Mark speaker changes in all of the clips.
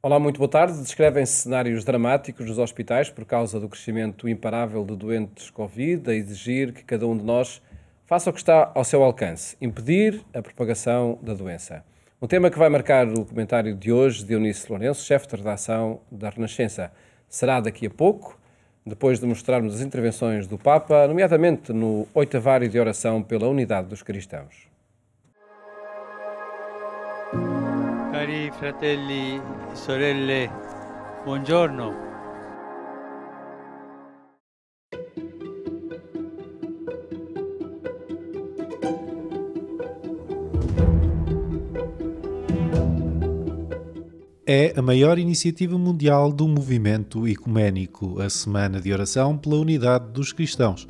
Speaker 1: Olá, muito boa tarde. Descrevem-se cenários dramáticos nos hospitais por causa do crescimento imparável de doentes Covid, a exigir que cada um de nós faça o que está ao seu alcance, impedir a propagação da doença. Um tema que vai marcar o comentário de hoje de Eunice Lourenço, chefe de redação da Renascença. Será daqui a pouco, depois de mostrarmos as intervenções do Papa, nomeadamente no oitavário de oração pela unidade dos cristãos.
Speaker 2: Cari fratelli e sorelle, buongiorno.
Speaker 3: É a maior iniciativa mundial do movimento ecuménico, a Semana de Oração pela Unidade dos Cristãos.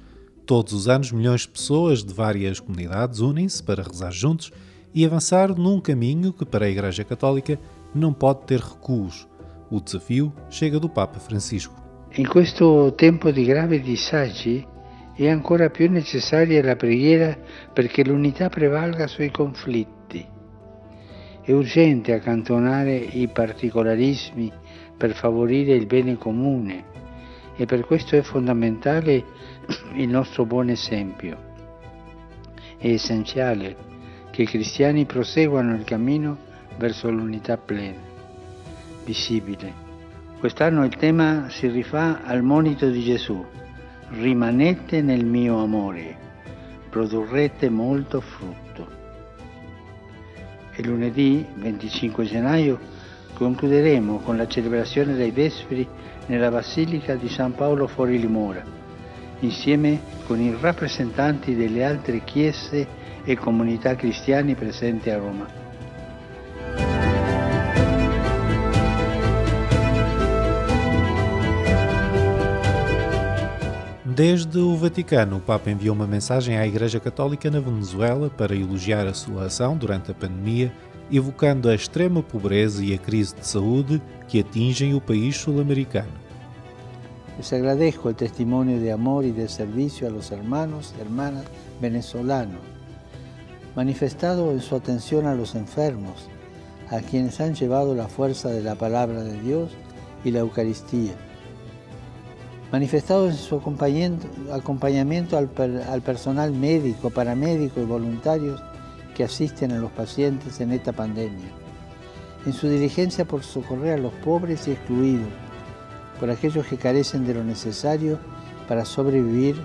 Speaker 3: Todos os anos, milhões de pessoas de várias comunidades unem-se para rezar juntos e avançar num caminho que, para a Igreja Católica, não pode ter recuos. O desafio chega do Papa Francisco.
Speaker 4: In questo tempo di gravi disagi è ancora più necessaria la preghiera perché l'unità prevalga sui conflitti. È urgente accantonare i particolarismi per favorire il bene comune e per questo è fondamentale il nostro buon esempio. È essenziale che i cristiani proseguano il cammino verso l'unità plena, visibile. Quest'anno il tema si rifà al monito di Gesù: rimanete nel mio amore, produrrete molto frutto. E lunedì 25 gennaio concluderemo con la celebrazione dei Vespri nella Basilica di San Paolo fuori Limora, insieme con i rappresentanti delle altre chiese e comunità cristiane presenti a Roma.
Speaker 3: Desde o Vaticano, o Papa enviou uma mensagem à Igreja Católica na Venezuela para elogiar a sua ação durante a pandemia, evocando a extrema pobreza e a crise de saúde que atingem o país sul-americano.
Speaker 4: Les agradezco el testimonio de amor y de servicio a los hermanos y hermanas venezolanos, manifestado en su atención a los enfermos, a quienes han llevado la fuerza de la palabra de Dios y la Eucaristía, manifestado en su acompañamiento al personal médico, paramédico y voluntarios que asisten a los pacientes en esta pandemia, en su diligencia por socorrer a los pobres y excluidos, por aquellos que carecen de lo necesario para sobrevivir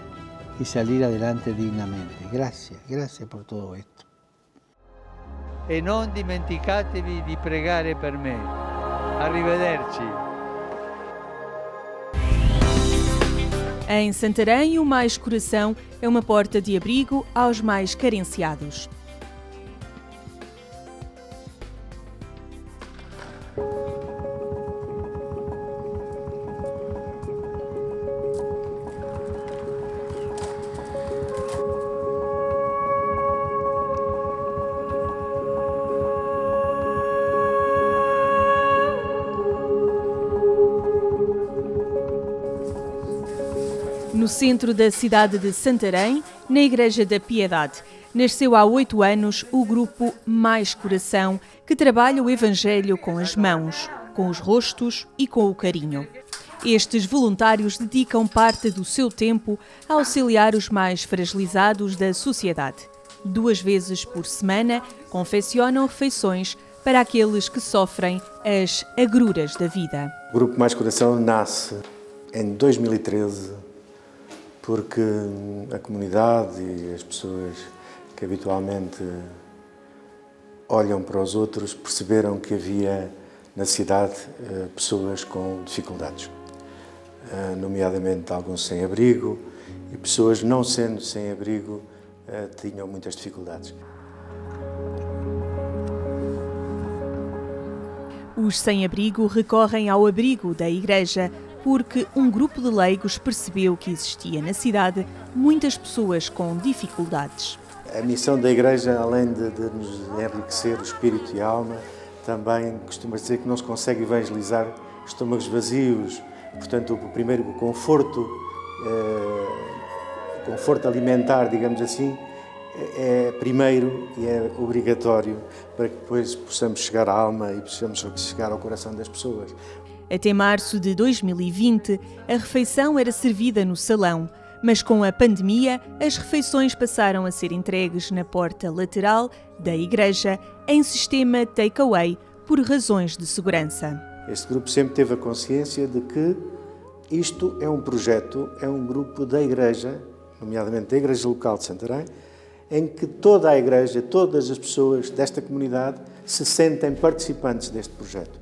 Speaker 4: y salir adelante dignamente. Gracias por todo esto.
Speaker 2: E non dimenticatevi di pregare per me. Arrivederci.
Speaker 5: Em Santarém, o Mais Coração é uma porta de abrigo aos mais carenciados. No centro da cidade de Santarém, na Igreja da Piedade, nasceu há 8 anos o grupo Mais Coração, que trabalha o Evangelho com as mãos, com os rostos e com o carinho. Estes voluntários dedicam parte do seu tempo a auxiliar os mais fragilizados da sociedade. 2 vezes por semana, confeccionam refeições para aqueles que sofrem as agruras da vida.
Speaker 6: O Grupo Mais Coração nasce em 2013 porque a comunidade e as pessoas que habitualmente olham para os outros perceberam que havia na cidade pessoas com dificuldades, nomeadamente alguns sem abrigo, e pessoas não sendo sem abrigo tinham muitas dificuldades.
Speaker 5: Os sem-abrigo recorrem ao abrigo da Igreja porque um grupo de leigos percebeu que existia na cidade muitas pessoas com dificuldades.
Speaker 6: A missão da Igreja, além de nos enriquecer o espírito e a alma, também costuma dizer que não se consegue evangelizar estômagos vazios. Portanto, primeiro o conforto alimentar, digamos assim, é primeiro e é obrigatório para que depois possamos chegar à alma e possamos chegar ao coração das pessoas.
Speaker 5: Até março de 2020, a refeição era servida no salão, mas com a pandemia, as refeições passaram a ser entregues na porta lateral da igreja em sistema take-away por razões de segurança.
Speaker 6: Este grupo sempre teve a consciência de que isto é um projeto, é um grupo da igreja, nomeadamente da Igreja Local de Santarém, em que toda a igreja, todas as pessoas desta comunidade se sentem participantes deste projeto.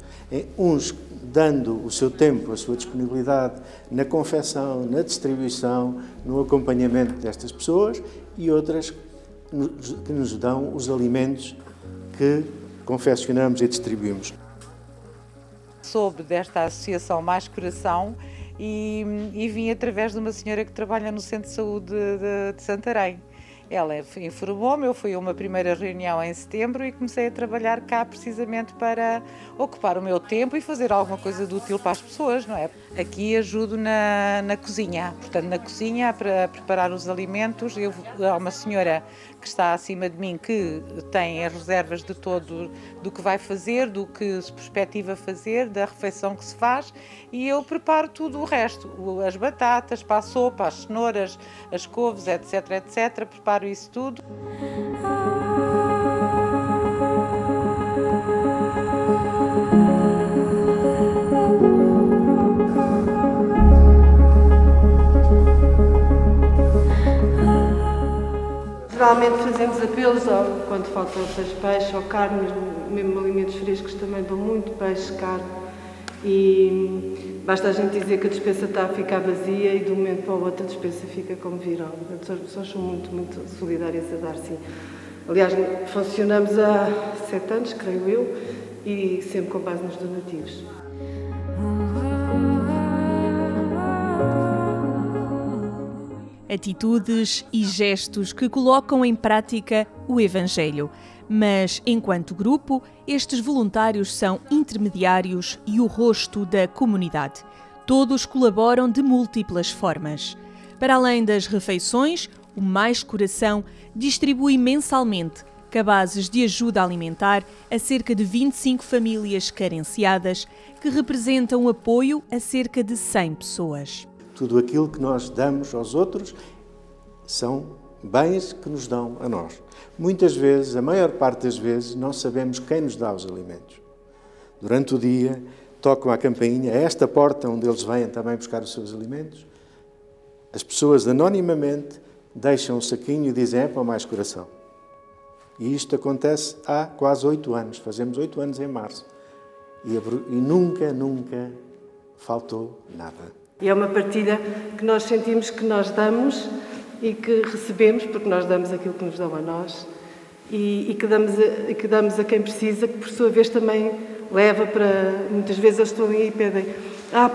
Speaker 6: Uns dando o seu tempo, a sua disponibilidade na confecção, na distribuição, no acompanhamento destas pessoas e outras que nos dão os alimentos que confeccionamos e distribuímos.
Speaker 7: Soube desta associação Mais Coração e vim através de uma senhora que trabalha no Centro de Saúde de Santarém. Ela informou-me, eu fui a uma primeira reunião em setembro e comecei a trabalhar cá precisamente para ocupar o meu tempo e fazer alguma coisa de útil para as pessoas, não é? Aqui ajudo na cozinha, portanto na cozinha para preparar os alimentos. Há uma senhora que está acima de mim que tem as reservas de todo do que vai fazer, do que se perspectiva fazer, da refeição que se faz e eu preparo tudo o resto, as batatas para a sopa, as cenouras, as couves, etc, etc, preparo isso tudo.
Speaker 8: Geralmente fazemos apelos quando falta peixe ou carne, mesmo alimentos frescos também dão muito, peixe, carne. E basta a gente dizer que a despensa está a ficar vazia e de um momento para o outro a despensa fica como viral. As pessoas são muito solidárias a dar, sim. Aliás, funcionamos há 7 anos, creio eu, e sempre com base nos donativos.
Speaker 5: Atitudes e gestos que colocam em prática o Evangelho. Mas, enquanto grupo, estes voluntários são intermediários e o rosto da comunidade. Todos colaboram de múltiplas formas. Para além das refeições, o Mais Coração distribui mensalmente cabazes de ajuda alimentar a cerca de 25 famílias carenciadas, que representam apoio a cerca de 100 pessoas.
Speaker 6: Tudo aquilo que nós damos aos outros são bens que nos dão a nós. Muitas vezes, a maior parte das vezes, não sabemos quem nos dá os alimentos. Durante o dia, tocam a campainha, a esta porta onde eles vêm também buscar os seus alimentos. As pessoas, anonimamente, deixam um saquinho e dizem, é para o Mais Coração. E isto acontece há quase 8 anos. Fazemos 8 anos em março. E nunca faltou nada.
Speaker 8: E é uma partilha que nós sentimos que nós damos e que recebemos, porque nós damos aquilo que nos dão a nós e que damos a quem precisa, que por sua vez também leva para... Muitas vezes eles estão ali e pedem,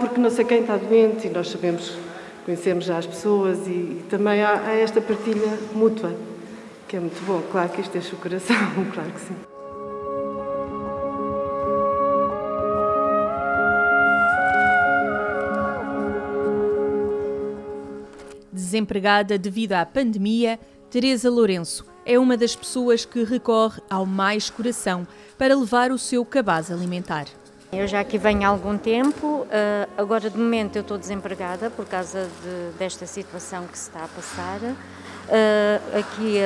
Speaker 8: porque não sei quem está doente, e nós sabemos, conhecemos já as pessoas e também há esta partilha mútua, que é muito bom. Claro que isto enche o coração, claro que sim.
Speaker 5: Desempregada devido à pandemia, Teresa Lourenço é uma das pessoas que recorre ao Mais Coração para levar o seu cabaz alimentar.
Speaker 9: Eu já aqui venho há algum tempo, agora de momento eu estou desempregada por causa desta situação que se está a passar. Aqui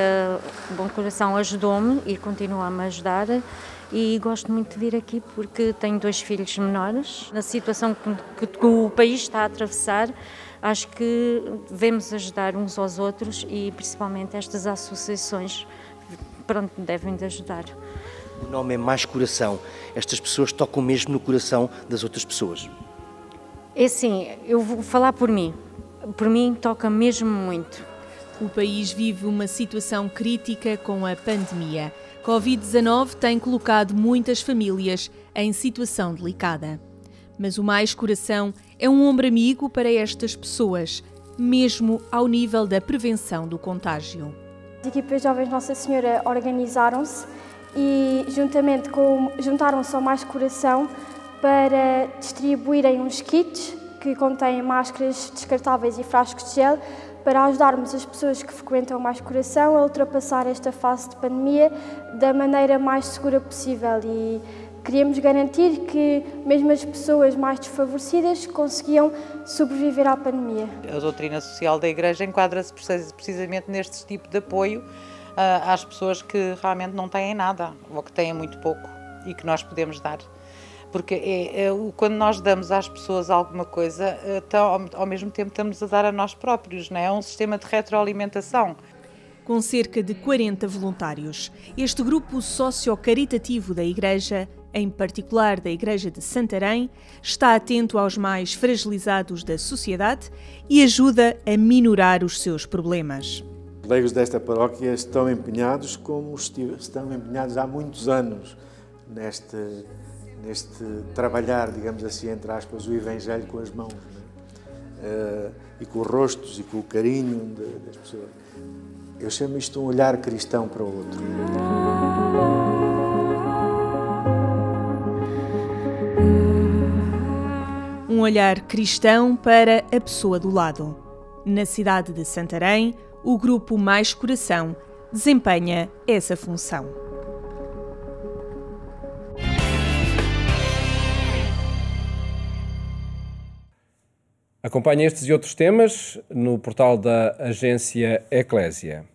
Speaker 9: o Bom Coração ajudou-me e continua-me a ajudar e gosto muito de vir aqui porque tenho 2 filhos menores. Na situação que o país está a atravessar, acho que devemos ajudar uns aos outros e principalmente estas associações, devem de ajudar.
Speaker 10: O nome é Mais Coração. Estas pessoas tocam mesmo no coração das outras pessoas.
Speaker 9: É assim, eu vou falar por mim. Por mim toca mesmo muito.
Speaker 5: O país vive uma situação crítica com a pandemia. Covid-19 tem colocado muitas famílias em situação delicada. Mas o Mais Coração é um ombro amigo para estas pessoas, mesmo ao nível da prevenção do contágio.
Speaker 11: As equipas jovens Nossa Senhora organizaram-se e juntaram-se ao Mais Coração para distribuírem uns kits que contêm máscaras descartáveis e frascos de gel para ajudarmos as pessoas que frequentam Mais Coração a ultrapassar esta fase de pandemia da maneira mais segura possível e queríamos garantir que mesmo as pessoas mais desfavorecidas conseguiam sobreviver à pandemia.
Speaker 7: A doutrina social da Igreja enquadra-se precisamente neste tipo de apoio às pessoas que realmente não têm nada ou que têm muito pouco e que nós podemos dar. Porque quando nós damos às pessoas alguma coisa, ao mesmo tempo estamos a dar a nós próprios, não é? É um sistema de retroalimentação.
Speaker 5: Com cerca de 40 voluntários, este grupo socio-caritativo da Igreja, em particular da Igreja de Santarém, está atento aos mais fragilizados da sociedade e ajuda a minorar os seus problemas.
Speaker 6: Os leigos desta paróquia estão empenhados como estão empenhados há muitos anos neste trabalhar, digamos assim, entre aspas, o Evangelho com as mãos, né? E com os rostos e com o carinho das pessoas. Eu chamo isto um olhar cristão para o outro.
Speaker 5: Um olhar cristão para a pessoa do lado. Na cidade de Santarém, o grupo Mais Coração desempenha essa função.
Speaker 1: Acompanhe estes e outros temas no portal da agência Eclésia.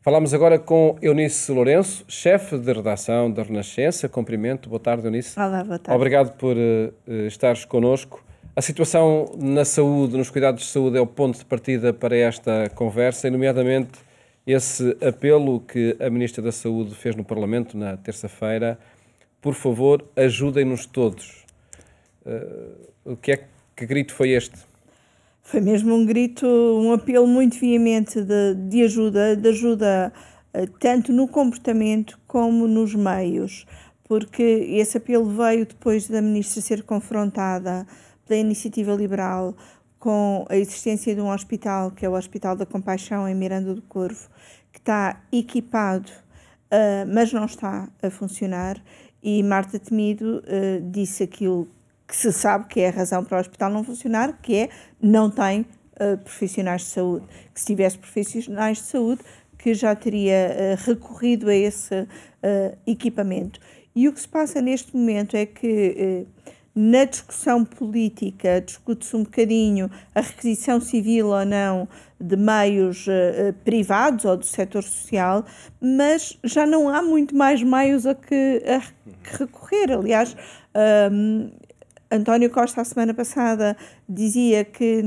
Speaker 1: Falamos agora com Eunice Lourenço, chefe de redação da Renascença. Cumprimento. Boa tarde, Eunice.
Speaker 12: Olá, boa tarde.
Speaker 1: Obrigado por estares connosco. A situação na saúde, nos cuidados de saúde, é o ponto de partida para esta conversa, e nomeadamente esse apelo que a Ministra da Saúde fez no Parlamento na terça-feira. Por favor, ajudem-nos todos. Que grito foi este?
Speaker 12: Foi mesmo um grito, um apelo muito veemente de ajuda tanto no comportamento como nos meios, porque esse apelo veio depois da Ministra ser confrontada pela Iniciativa Liberal com a existência de um hospital, que é o Hospital da Compaixão em Miranda do Corvo, que está equipado, mas não está a funcionar, e Marta Temido disse aquilo que se sabe que é a razão para o hospital não funcionar, que é não tem profissionais de saúde. Que se tivesse profissionais de saúde, que já teria recorrido a esse equipamento. E o que se passa neste momento é que na discussão política discute-se um bocadinho a requisição civil ou não de meios privados ou do setor social, mas já não há muito mais meios a que recorrer. Aliás, António Costa, a semana passada, dizia que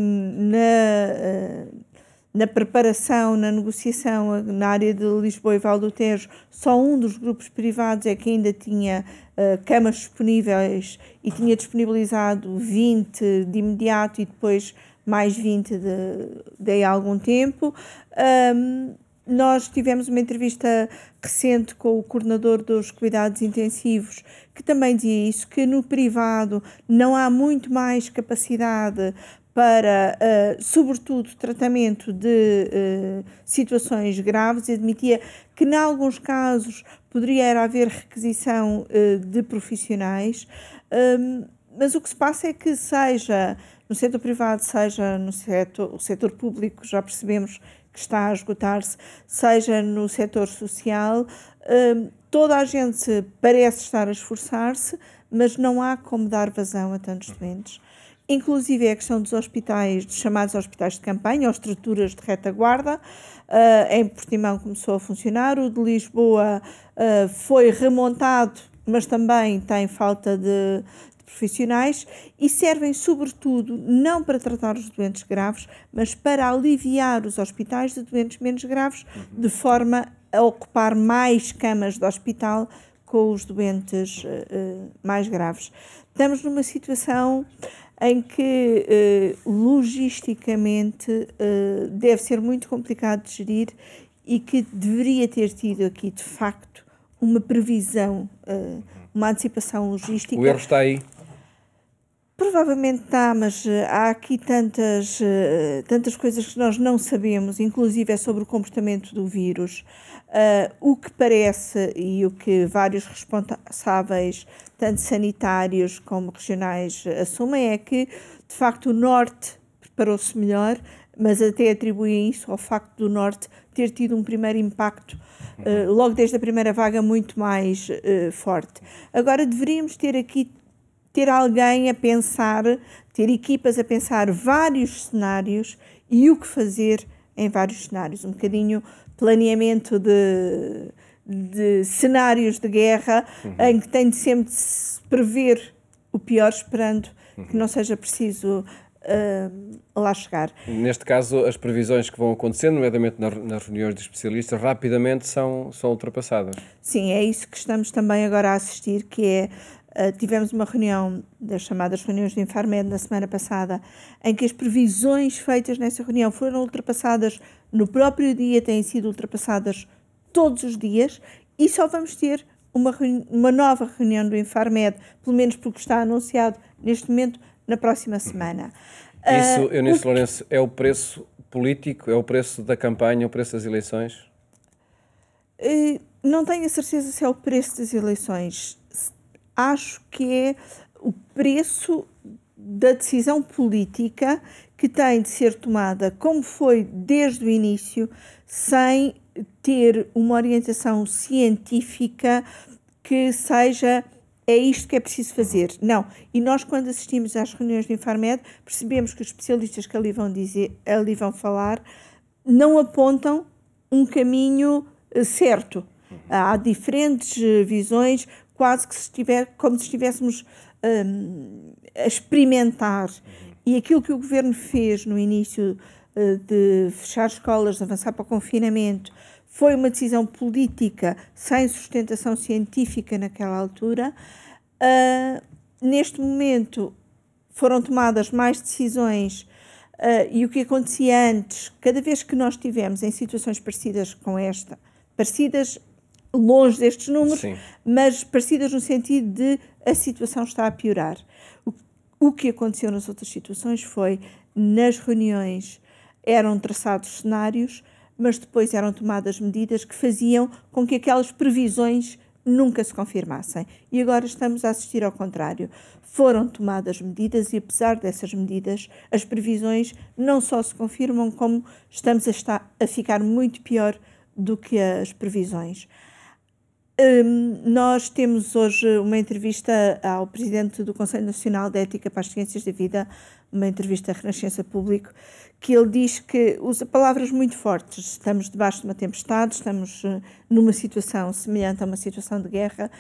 Speaker 12: na preparação, na negociação na área de Lisboa e Val do Tejo, só um dos grupos privados é que ainda tinha camas disponíveis e tinha disponibilizado 20 de imediato e depois mais 20 de há algum tempo. Nós tivemos uma entrevista recente com o coordenador dos cuidados intensivos, que também dizia isso, que no privado não há muito mais capacidade para, sobretudo, tratamento de situações graves, e admitia que, em alguns casos, poderia haver requisição de profissionais, mas o que se passa é que, seja no setor privado, seja no setor público, já percebemos que está a esgotar-se, seja no setor social, toda a gente parece estar a esforçar-se, mas não há como dar vazão a tantos doentes. Inclusive a questão dos hospitais, dos chamados hospitais de campanha, ou estruturas de retaguarda. Em Portimão começou a funcionar, o de Lisboa foi remontado, mas também tem falta de profissionais, e servem sobretudo não para tratar os doentes graves, mas para aliviar os hospitais de doentes menos graves, de forma a ocupar mais camas de hospital com os doentes mais graves. Estamos numa situação em que logisticamente deve ser muito complicado de gerir, e que deveria ter tido aqui de facto uma previsão, uma antecipação logística.
Speaker 1: O erro está aí?
Speaker 12: Provavelmente está, mas há aqui tantas coisas que nós não sabemos, inclusive é sobre o comportamento do vírus. O que parece, e o que vários responsáveis, tanto sanitários como regionais, assumem, é que, de facto, o Norte preparou-se melhor, mas até atribuem isso ao facto do Norte ter tido um primeiro impacto, logo desde a primeira vaga, muito mais forte. Agora deveríamos ter alguém a pensar, ter equipas a pensar vários cenários e o que fazer em vários cenários, um bocadinho planeamento de cenários de guerra, em que tem de sempre se prever o pior, esperando que não seja preciso lá chegar.
Speaker 1: Neste caso, as previsões que vão acontecendo, nomeadamente nas reuniões de especialistas, rapidamente são ultrapassadas.
Speaker 12: Sim, é isso que estamos também agora a assistir, que é, tivemos uma reunião das chamadas reuniões do Infarmed na semana passada, em que as previsões feitas nessa reunião foram ultrapassadas no próprio dia, têm sido ultrapassadas todos os dias, e só vamos ter uma nova reunião do Infarmed, pelo menos porque está anunciado neste momento, na próxima semana.
Speaker 1: Isso, Eunice Lourenço, é o preço político, é o preço da campanha, o preço das eleições?
Speaker 12: Não tenho a certeza se é o preço das eleições. Acho que é o preço da decisão política que tem de ser tomada, como foi desde o início, sem ter uma orientação científica que seja é isto que é preciso fazer. Não. E nós, quando assistimos às reuniões do Infarmed, percebemos que os especialistas que ali vão falar não apontam um caminho certo. Há diferentes visões, quase que como se estivéssemos a experimentar. E aquilo que o Governo fez no início de fechar escolas, de avançar para o confinamento, foi uma decisão política sem sustentação científica naquela altura. Neste momento foram tomadas mais decisões e o que acontecia antes, cada vez que nós estivemos em situações parecidas com esta, parecidas longe destes números, sim, mas parecidas no sentido de a situação está a piorar. O que aconteceu nas outras situações foi, nas reuniões eram traçados cenários, mas depois eram tomadas medidas que faziam com que aquelas previsões nunca se confirmassem. E agora estamos a assistir ao contrário. Foram tomadas medidas e, apesar dessas medidas, as previsões não só se confirmam, como estamos a ficar muito pior do que as previsões. Nós temos hoje uma entrevista ao Presidente do Conselho Nacional de Ética para as Ciências da Vida, uma entrevista à Renascença Público, que ele diz que usa palavras muito fortes. Estamos debaixo de uma tempestade, estamos numa situação semelhante a uma situação de guerra,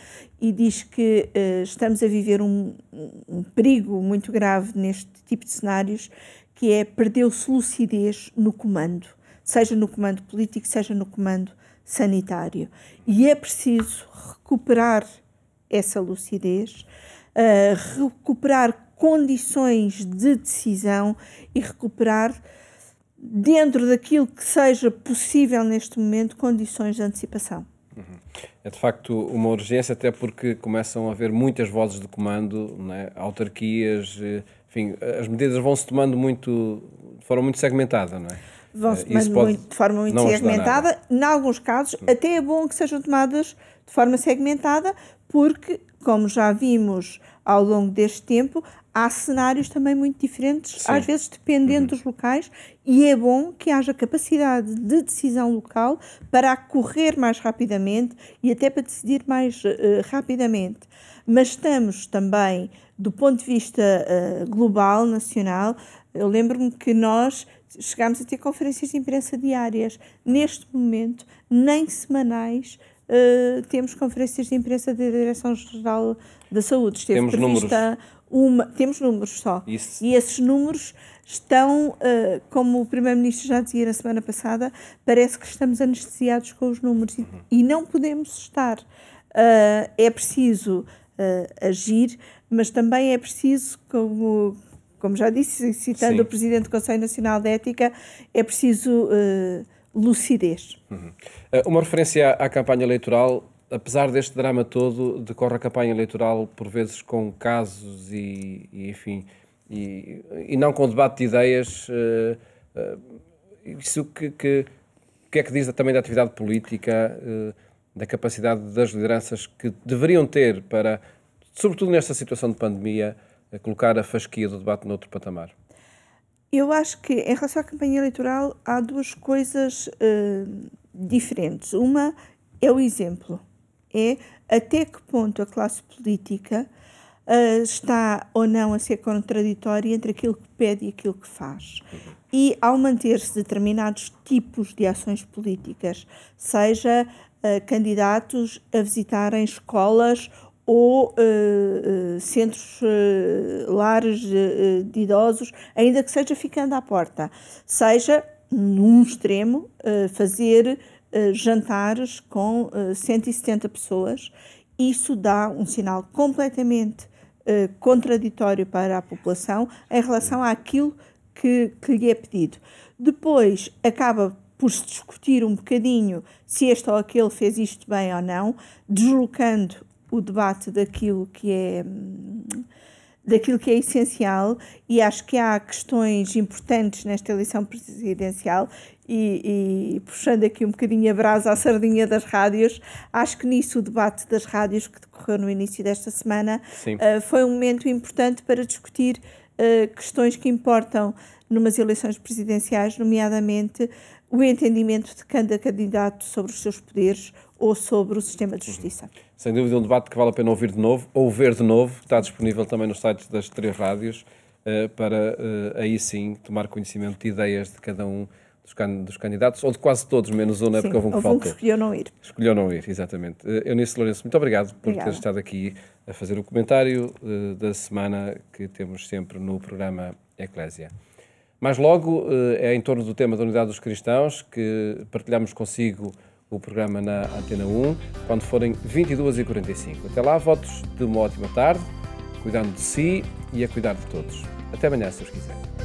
Speaker 12: e diz que estamos a viver um perigo muito grave neste tipo de cenários, que é perdeu-se lucidez no comando, seja no comando político, seja no comando sanitário. E é preciso recuperar essa lucidez, recuperar condições de decisão e recuperar, dentro daquilo que seja possível neste momento, condições de antecipação.
Speaker 1: É de facto uma urgência, até porque começam a haver muitas vozes de comando, não é? Autarquias, enfim, as medidas vão-se tomando de forma muito segmentada, não é?
Speaker 12: Vão-se tomando de forma muito segmentada. Em alguns casos, até é bom que sejam tomadas de forma segmentada, porque, como já vimos ao longo deste tempo, há cenários também muito diferentes, sim, às vezes dependendo dos locais, e é bom que haja capacidade de decisão local para correr mais rapidamente e até para decidir mais rapidamente. Mas estamos também, do ponto de vista global, nacional, eu lembro-me que nós chegámos a ter conferências de imprensa diárias. Neste momento, nem semanais, temos conferências de imprensa da Direção-Geral da Saúde. Esteve
Speaker 1: temos
Speaker 12: prevista temos números só.
Speaker 1: Isso. E
Speaker 12: esses números estão, como o Primeiro-Ministro já dizia na semana passada, parece que estamos anestesiados com os números e não podemos estar. É preciso agir, mas também é preciso, como já disse, citando, sim, o Presidente do Conselho Nacional de Ética, é preciso lucidez.
Speaker 1: Uma referência à campanha eleitoral. Apesar deste drama todo, decorre a campanha eleitoral por vezes com casos enfim, e não com debate de ideias. Isso que é que diz também da atividade política, da capacidade das lideranças que deveriam ter para, sobretudo nesta situação de pandemia, colocar a fasquia do debate noutro patamar?
Speaker 12: Eu acho que, em relação à campanha eleitoral, há duas coisas diferentes. Uma é o exemplo. É até que ponto a classe política está ou não a ser contraditória entre aquilo que pede e aquilo que faz. E ao manter-se determinados tipos de ações políticas, seja candidatos a visitarem escolas ou centros, lares de idosos, ainda que seja ficando à porta, seja, num extremo, fazer jantares com 170 pessoas, isso dá um sinal completamente contraditório para a população em relação àquilo que lhe é pedido. Depois acaba por se discutir um bocadinho se este ou aquele fez isto bem ou não, deslocando o debate daquilo que é essencial, e acho que há questões importantes nesta eleição presidencial e puxando aqui um bocadinho a brasa à sardinha das rádios, acho que nisso o debate das rádios que decorreu no início desta semana foi um momento importante para discutir questões que importam numas eleições presidenciais, nomeadamente o entendimento de cada candidato sobre os seus poderes ou sobre o sistema de justiça.
Speaker 1: Sem dúvida um debate que vale a pena ouvir de novo, ou ver de novo, está disponível também nos sites das 3 rádios, para aí sim tomar conhecimento de ideias de cada um dos candidatos, ou de quase todos, menos um, não é? Porque houve um que faltou.
Speaker 12: Que escolheu não ir.
Speaker 1: Escolheu não ir, exatamente. Eunice Lourenço, muito obrigado por ter estado aqui a fazer o comentário da semana que temos sempre no programa Eclésia. Mais logo, é em torno do tema da unidade dos cristãos que partilhamos consigo o programa na Antena 1, quando forem 22h45. Até lá, votos de uma ótima tarde, cuidando de si e a cuidar de todos. Até amanhã, se Deus quiser.